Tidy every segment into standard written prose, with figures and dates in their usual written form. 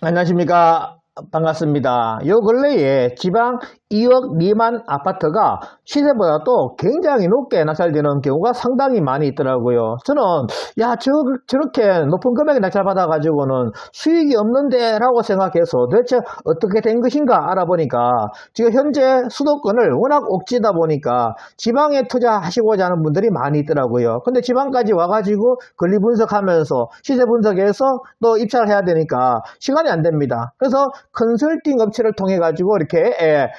안녕하십니까. 반갑습니다. 요 근래에 지방 2억 미만 아파트가 시세보다도 굉장히 높게 낙찰되는 경우가 상당히 많이 있더라고요. 저는 저렇게 높은 금액에 낙찰받아가지고는 수익이 없는데 라고 생각해서 도대체 어떻게 된 것인가 알아보니까 지금 현재 수도권을 워낙 옥지다 보니까 지방에 투자하시고자 하는 분들이 많이 있더라고요. 근데 지방까지 와가지고 권리 분석하면서 시세 분석해서 또 입찰을 해야 되니까 시간이 안 됩니다. 그래서 컨설팅 업체를 통해 가지고 이렇게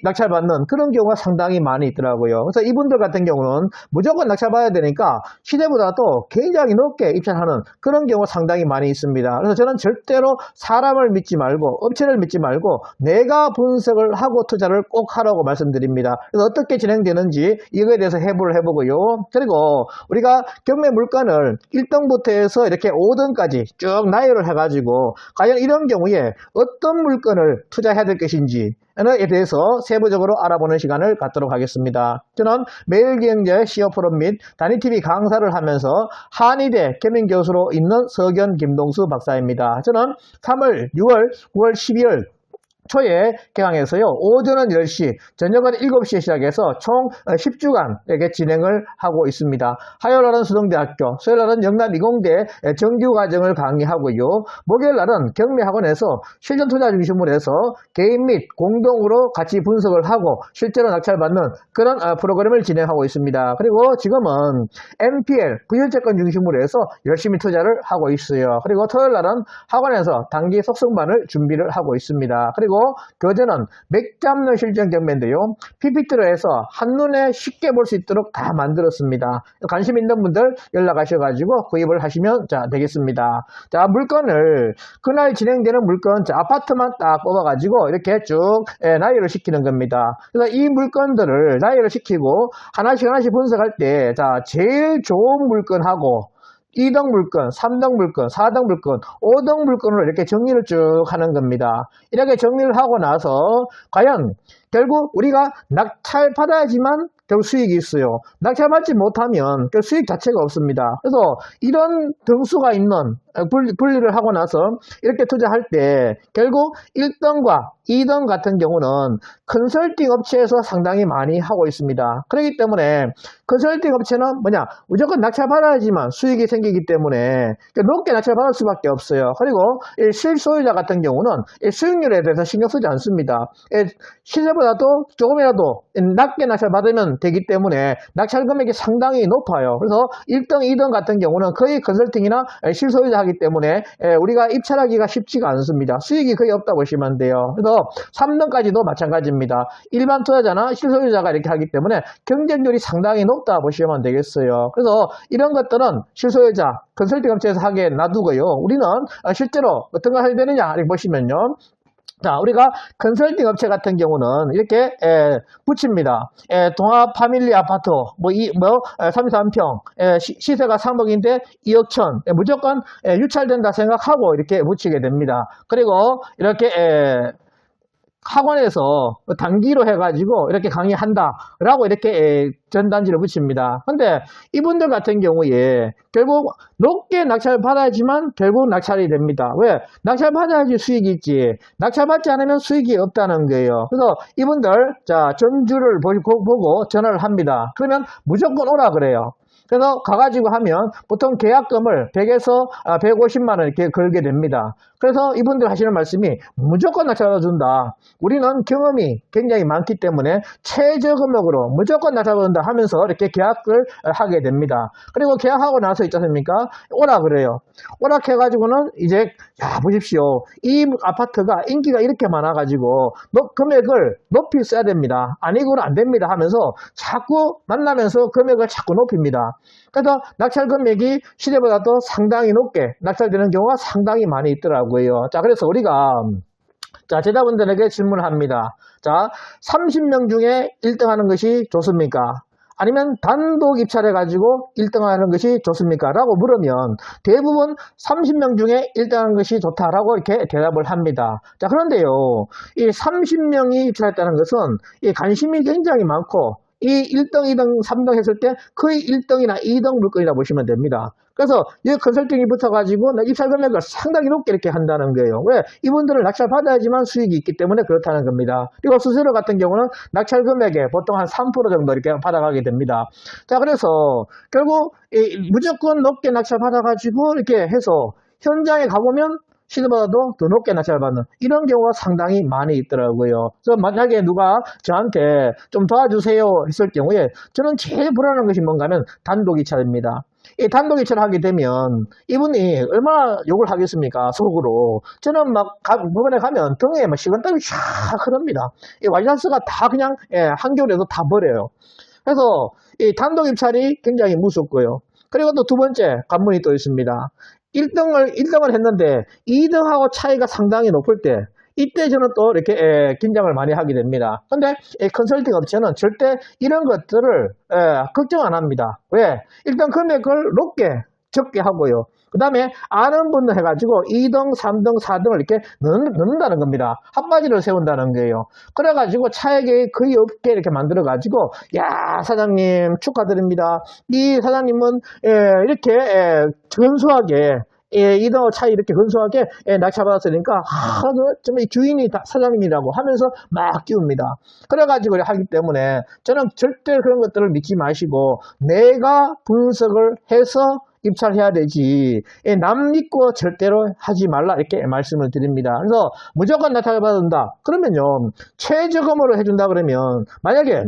낙찰받는 그런 경우가 상당히 많이 있더라고요. 그래서 이분들 같은 경우는 무조건 낙찰받아야 되니까 시대보다도 굉장히 높게 입찰하는 그런 경우가 상당히 많이 있습니다. 그래서 저는 절대로 사람을 믿지 말고 업체를 믿지 말고 내가 분석을 하고 투자를 꼭 하라고 말씀드립니다. 그래서 어떻게 진행되는지 이거에 대해서 해부를 해보고요. 그리고 우리가 경매 물건을 1등부터 해서 이렇게 5등까지 쭉 나열을 해가지고 과연 이런 경우에 어떤 물건을 투자해야 될 것인지 에 대해서 세부적으로 알아보는 시간을 갖도록 하겠습니다. 저는 매일경제 CEO 프롬 및 단위TV 강사를 하면서 한의대 겸임교수로 있는 서견 김동수 박사입니다. 저는 3월, 6월, 9월, 12월 초에 개강해서요. 오전은 10시, 저녁은 7시에 시작해서 총 10주간 이렇게 진행을 하고 있습니다. 화요일날은 수동대학교, 수요일날은 영남이공대 정규과정을 강의하고요. 목요일날은 경매학원에서 실전투자 중심으로 해서 개인 및 공동으로 같이 분석을 하고 실제로 낙찰받는 그런 프로그램을 진행하고 있습니다. 그리고 지금은 NPL, 부유채권 중심으로 해서 열심히 투자를 하고 있어요. 그리고 토요일날은 학원에서 단기 속성반을 준비를 하고 있습니다. 그리고 교재는 맥 잡는 실전 경매인데요. PPT로 해서 한눈에 쉽게 볼 수 있도록 다 만들었습니다. 관심 있는 분들 연락하셔가지고 구입을 하시면 되겠습니다. 자, 물건을 그날 진행되는 물건, 아파트만 딱 뽑아가지고 이렇게 쭉 나열을 시키는 겁니다. 그래서 이 물건들을 나열을 시키고 하나씩 분석할 때 제일 좋은 물건하고 2등 물건, 3등 물건, 4등 물건, 5등 물건으로 이렇게 정리를 쭉 하는 겁니다. 이렇게 정리를 하고 나서 과연 결국 우리가 낙찰 받아야지만 결국 수익이 있어요. 낙찰받지 못하면 그 수익 자체가 없습니다. 그래서 이런 등수가 있는 분리를 하고 나서 이렇게 투자할 때 결국 1등과 2등 같은 경우는 컨설팅 업체에서 상당히 많이 하고 있습니다. 그렇기 때문에 컨설팅 업체는 무조건 낙찰받아야지만 수익이 생기기 때문에 높게 낙찰받을 수밖에 없어요. 그리고 실소유자 같은 경우는 수익률에 대해서 신경 쓰지 않습니다. 시세보다도 조금이라도 낮게 낙찰받으면 되기 때문에 낙찰 금액이 상당히 높아요. 그래서 1등, 2등 같은 경우는 거의 컨설팅이나 실소유자 하기 때문에 우리가 입찰하기가 쉽지가 않습니다. 수익이 거의 없다 보시면 돼요. 그래서 3등까지도 마찬가지입니다. 일반 투자자나 실소유자가 이렇게 하기 때문에 경쟁률이 상당히 높다 보시면 되겠어요. 그래서 이런 것들은 실소유자, 컨설팅 업체에서 하기에 놔두고요. 우리는 실제로 어떤 걸 해야 되느냐 이렇게 보시면요. 자, 우리가 컨설팅 업체 같은 경우는 이렇게 붙입니다. 동아 파밀리 아파트 33평 시세가 3억인데 2억 천 무조건 유찰된다 생각하고 이렇게 붙이게 됩니다. 그리고 이렇게 학원에서 단기로 해가지고 이렇게 강의한다 라고 이렇게 전단지를 붙입니다. 근데 이분들 같은 경우에 결국 높게 낙찰 받아야지만 결국 낙찰이 됩니다. 왜? 낙찰 받아야지 수익이 있지. 낙찰 받지 않으면 수익이 없다는 거예요. 그래서 이분들 전주를 보고 전화를 합니다. 그러면 무조건 오라 그래요. 그래서 가가지고 하면 보통 계약금을 100에서 150만 원 이렇게 걸게 됩니다. 그래서 이분들 하시는 말씀이 무조건 낙찰받아준다. 우리는 경험이 굉장히 많기 때문에 최저금액으로 무조건 낙찰받는다 하면서 이렇게 계약을 하게 됩니다. 그리고 계약하고 나서 있지 않습니까? 오라 그래요. 오락해가지고는 이제 보십시오. 이 아파트가 인기가 이렇게 많아가지고 금액을 높이 써야 됩니다. 아니고는 안 됩니다 하면서 자꾸 만나면서 금액을 자꾸 높입니다. 그래서 낙찰 금액이 시세보다도 상당히 높게 낙찰되는 경우가 상당히 많이 있더라고요. 자, 그래서 우리가 제자분들에게 질문을 합니다. 30명 중에 1등 하는 것이 좋습니까? 아니면 단독 입찰해가지고 1등 하는 것이 좋습니까? 라고 물으면 대부분 30명 중에 1등 하는 것이 좋다라고 이렇게 대답을 합니다. 자, 그런데요, 이 30명이 입찰했다는 것은 이 관심이 굉장히 많고 이 1등, 2등, 3등 했을 때 거의 1등이나 2등 물건이라 보시면 됩니다. 그래서 이 컨설팅이 붙어가지고 입찰 금액을 상당히 높게 이렇게 한다는 거예요. 왜? 이분들은 낙찰 받아야지만 수익이 있기 때문에 그렇다는 겁니다. 그리고 수수료 같은 경우는 낙찰 금액에 보통 한 3% 정도 이렇게 받아가게 됩니다. 자, 그래서 결국 무조건 높게 낙찰 받아가지고 이렇게 해서 현장에 가보면 시세보다도 더 높게 낙찰받는 이런 경우가 상당히 많이 있더라고요. 그래서 만약에 누가 저한테 좀 도와주세요 했을 경우에 저는 제일 불안한 것이 뭔가 하면 단독 입찰입니다. 이 단독 입찰을 하게 되면 이분이 얼마나 욕을 하겠습니까? 속으로. 저는 법원에 가면 등에 막 식은땀이 쫙 흐릅니다. 이 와이셔츠가 다 그냥 한겨울에도 다 버려요. 그래서 이 단독 입찰이 굉장히 무섭고요. 그리고 또 두 번째 관문이 또 있습니다. 1등을 했는데 2등하고 차이가 상당히 높을 때 이때 저는 또 이렇게 긴장을 많이 하게 됩니다. 근데 컨설팅 업체는 절대 이런 것들을 걱정 안 합니다. 왜? 일단 금액을 높게 적게 하고요. 그 다음에 아는 분을 해가지고 2등, 3등, 4등을 이렇게 넣는다는 겁니다. 핫바지를 세운다는 거예요. 그래가지고 차액이 거의 없게 이렇게 만들어가지고 야 사장님 축하드립니다. 이 사장님은 이렇게 근소하게 2등하고 차이 이렇게 근소하게 낙찰받았으니까 정말 주인이 사장님이라고 하면서 막 끼웁니다. 그래가지고 하기 때문에 저는 절대 그런 것들을 믿지 마시고 내가 분석을 해서 입찰해야 되지 남 믿고 절대로 하지 말라 이렇게 말씀을 드립니다. 그래서 무조건 낙찰받는다 그러면요 최저금으로 해준다 그러면 만약에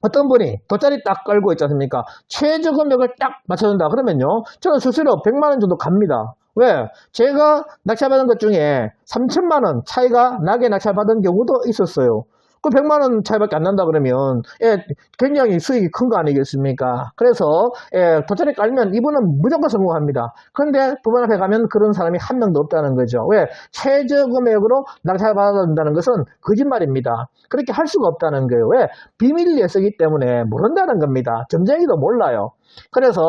어떤 분이 돗자리 딱 깔고 있지 않습니까? 최저 금액을 딱 맞춰준다 그러면요 저는 수수료 100만원 정도 갑니다. 왜? 제가 낙찰받은 것 중에 3천만원 차이가 나게 낙찰받은 경우도 있었어요. 그 100만원 차이밖에 안 난다 그러면 굉장히 수익이 큰 거 아니겠습니까? 그래서 돗자리 깔면 이분은 무조건 성공합니다. 그런데 법원 앞에 가면 그런 사람이 한 명도 없다는 거죠. 왜? 최저 금액으로 낙찰받는다는 것은 거짓말입니다. 그렇게 할 수가 없다는 거예요. 왜? 비밀 예서기 때문에 모른다는 겁니다. 점쟁이도 몰라요. 그래서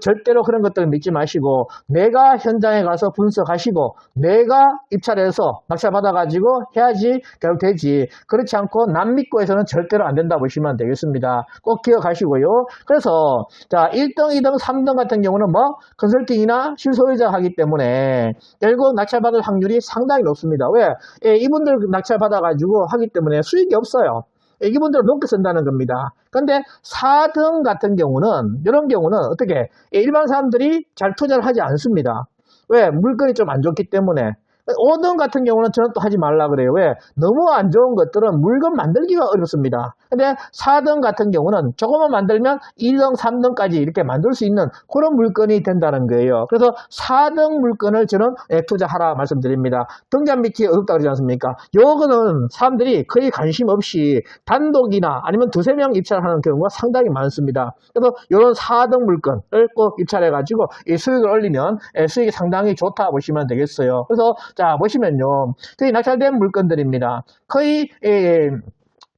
절대로 그런 것들을 믿지 마시고 내가 현장에 가서 분석하시고 내가 입찰해서 낙찰 받아가지고 해야지 결국 되지 그렇지 않고 남 믿고 해서는 절대로 안 된다 보시면 되겠습니다. 꼭 기억하시고요. 그래서 자 1등, 2등, 3등 같은 경우는 뭐 컨설팅이나 실소유자 하기 때문에 결국 낙찰 받을 확률이 상당히 높습니다. 왜? 이분들 낙찰 받아가지고 하기 때문에 수익이 없어요. 이분들은 높게 쓴다는 겁니다. 근데 4등 같은 경우는 이런 경우는 어떻게 일반 사람들이 잘 투자를 하지 않습니다. 왜? 물건이 좀 안 좋기 때문에. 5등 같은 경우는 저는 또 하지 말라 그래요. 왜? 너무 안 좋은 것들은 물건 만들기가 어렵습니다. 근데 4등 같은 경우는 조금만 만들면 1등, 3등까지 이렇게 만들 수 있는 그런 물건이 된다는 거예요. 그래서 4등 물건을 저는 투자하라 말씀드립니다. 등잔 밑이 어둡다 그러지 않습니까? 요거는 사람들이 거의 관심 없이 단독이나 아니면 두세 명 입찰하는 경우가 상당히 많습니다. 그래서 이런 4등 물건을 꼭 입찰해가지고 이 수익을 올리면 수익이 상당히 좋다 보시면 되겠어요. 그래서 자 보시면요 거의 낙찰된 물건들입니다. 거의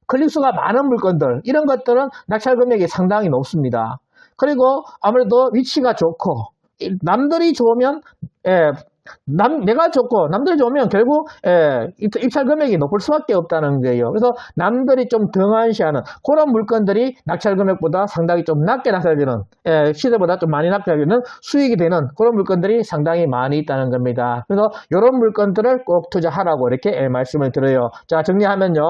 클릭수가 많은 물건들 이런 것들은 낙찰 금액이 상당히 높습니다. 그리고 아무래도 위치가 좋고 남들이 좋으면 내가 좋고 남들이 좋으면 결국 입찰 금액이 높을 수밖에 없다는 거예요. 그래서 남들이 좀 등한시하는 그런 물건들이 낙찰 금액보다 상당히 좀 낮게 낙찰되는 시세보다 좀 많이 낙찰되는 수익이 되는 그런 물건들이 상당히 많이 있다는 겁니다. 그래서 이런 물건들을 꼭 투자하라고 이렇게 말씀을 드려요. 자 정리하면요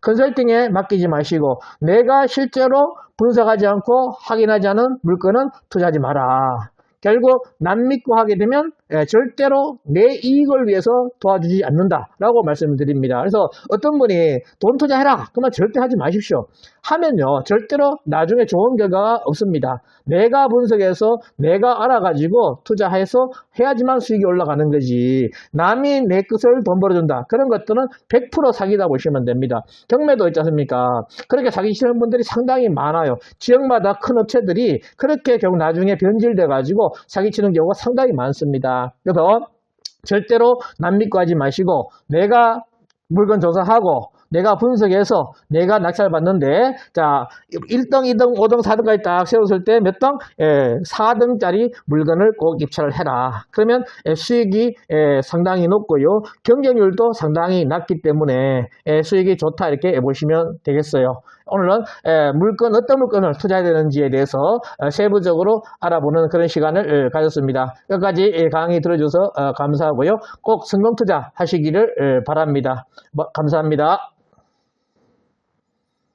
컨설팅에 맡기지 마시고 내가 실제로 분석하지 않고 확인하지 않은 물건은 투자하지 마라. 결국 남 믿고 하게 되면 절대로 내 이익을 위해서 도와주지 않는다라고 말씀을 드립니다. 그래서 어떤 분이 돈 투자해라 그러면 절대 하지 마십시오. 하면요 절대로 나중에 좋은 결과가 없습니다. 내가 분석해서 내가 알아가지고 투자해서 해야지만 수익이 올라가는 거지 남이 내 것을 돈 벌어준다 그런 것들은 100% 사기다 보시면 됩니다. 경매도 있지 않습니까? 그렇게 사기치는 분들이 상당히 많아요. 지역마다 큰 업체들이 그렇게 결국 나중에 변질돼 가지고 사기치는 경우가 상당히 많습니다. 그래서 절대로 남 믿고 하지 마시고 내가 물건 조사하고 내가 분석해서 내가 낙찰 받는데 자 1등, 2등, 5등, 4등까지 딱 세웠을 때 몇 등? 4등짜리 물건을 꼭 입찰을 해라. 그러면 수익이 상당히 높고요. 경쟁률도 상당히 낮기 때문에 수익이 좋다 이렇게 보시면 되겠어요. 오늘은 어떤 물건을 투자해야 되는지에 대해서 세부적으로 알아보는 그런 시간을 가졌습니다. 여기까지 강의 들어줘서 감사하고요. 꼭 성공투자 하시기를 바랍니다. 감사합니다.